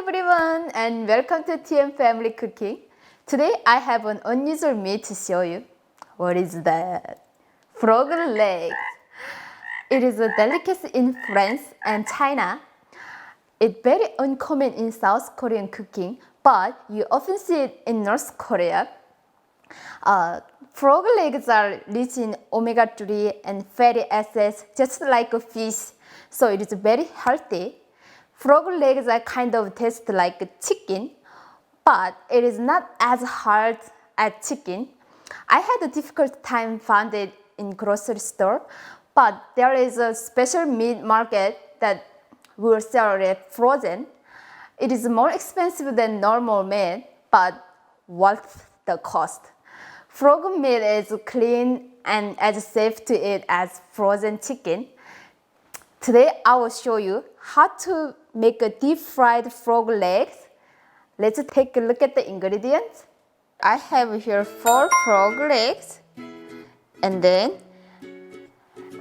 everyone and welcome to TM Family Cooking. Today I have an unusual meat to show you. What is that? Frog legs. It is a delicacy in France and China. It's very uncommon in South Korean cooking, but you often see it in North Korea. Frog legs are rich in omega-3 and fatty acids just like a fish, so it is very healthy. Frog legs are kind of taste like chicken, but it is not as hard as chicken. I had a difficult time finding it in grocery store, but there is a special meat market that will sell it frozen. It is more expensive than normal meat, but worth the cost. Frog meat is clean and as safe to eat as frozen chicken. Today I will show you how to make a deep fried frog legs. Let's take a look at the ingredients. I have here 4 frog legs, and then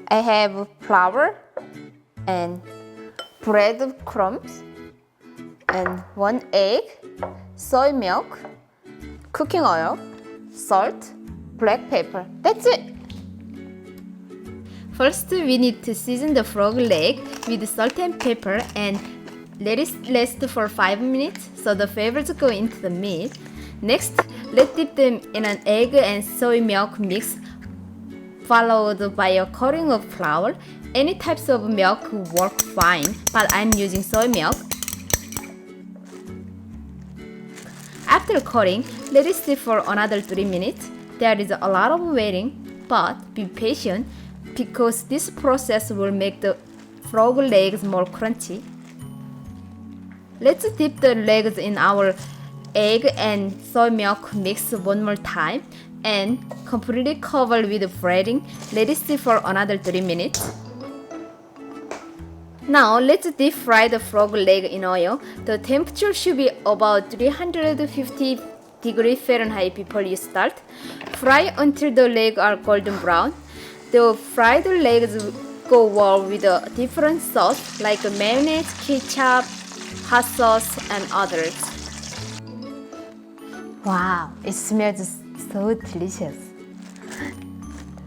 I have flour and bread crumbs and 1 egg, soy milk, cooking oil, salt, black pepper. That's it. First, we need to season the frog leg with salt and pepper and let it rest for 5 minutes so the flavors go into the meat. Next, let's dip them in an egg and soy milk mix followed by a coating of flour. Any types of milk work fine, but I'm using soy milk. After coating, let it sit for another 3 minutes. There is a lot of waiting, but be patient because this process will make the frog legs more crunchy. Let's dip the legs in our egg and soy milk mix one more time and completely cover with breading. Let it sit for another 3 minutes. Now let's deep fry the frog leg in oil. The temperature should be about 350 degrees Fahrenheit before you start. Fry until the legs are golden brown. The fried legs go well with a different sauce like mayonnaise, ketchup, hot sauce, and others. Wow, it smells so delicious.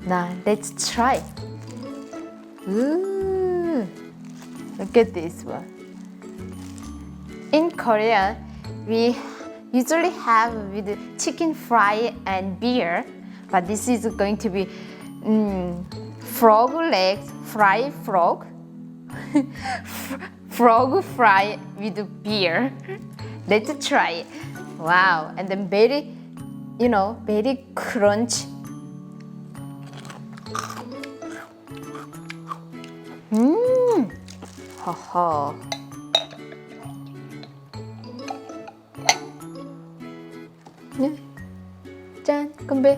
Now let's try. Ooh, look at this one. In Korea, we usually have with chicken fry and beer, but this is going to be frog legs, fried frog, frog fry with beer. Let's try it. Wow, and then very, very crunch. Haha. 짠, 건배.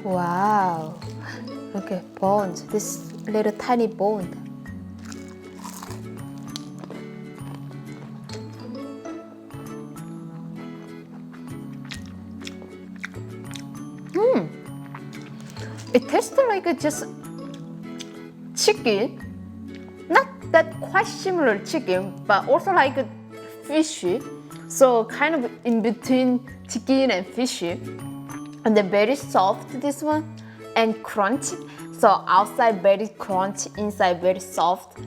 Wow, look at bones, this little tiny bone. It tastes like just chicken, not that quite similar chicken, but also like a fishy. So kind of in between chicken and fishy. And then very soft, this one, and crunchy. So outside very crunchy, inside very soft.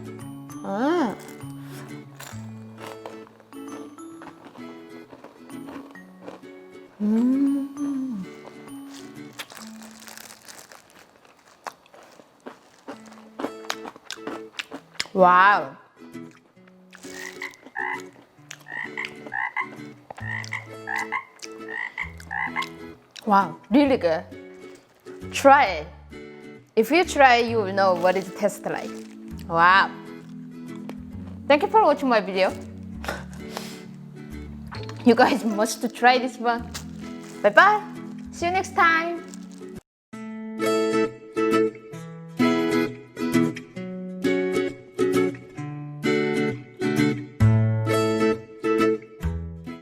Wow. Wow, really good. Try it. If you try it, you will know what it tastes like. Wow. Thank you for watching my video. You guys must try this one. Bye bye. See you next time.